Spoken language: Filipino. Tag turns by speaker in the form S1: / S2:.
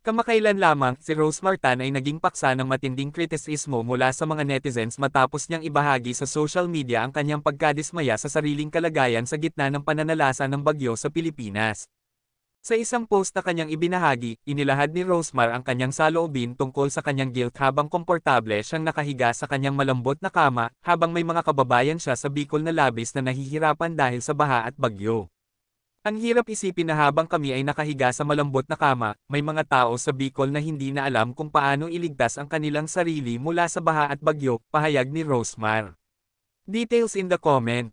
S1: Kamakailan lamang, si Rosemar Tan ay naging paksa ng matinding kritisismo mula sa mga netizens matapos niyang ibahagi sa social media ang kanyang pagkadismaya sa sariling kalagayan sa gitna ng pananalasa ng bagyo sa Pilipinas. Sa isang post na kanyang ibinahagi, inilahad ni Rosemar ang kanyang saloobin tungkol sa kanyang guilt habang komportable siyang nakahiga sa kanyang malambot na kama, habang may mga kababayan siya sa Bicol na labis na nahihirapan dahil sa baha at bagyo. Ang hirap isipin na habang kami ay nakahiga sa malambot na kama, may mga tao sa Bicol na hindi na alam kung paano iligtas ang kanilang sarili mula sa baha at bagyo, pahayag ni Rosemar. Details in the comment.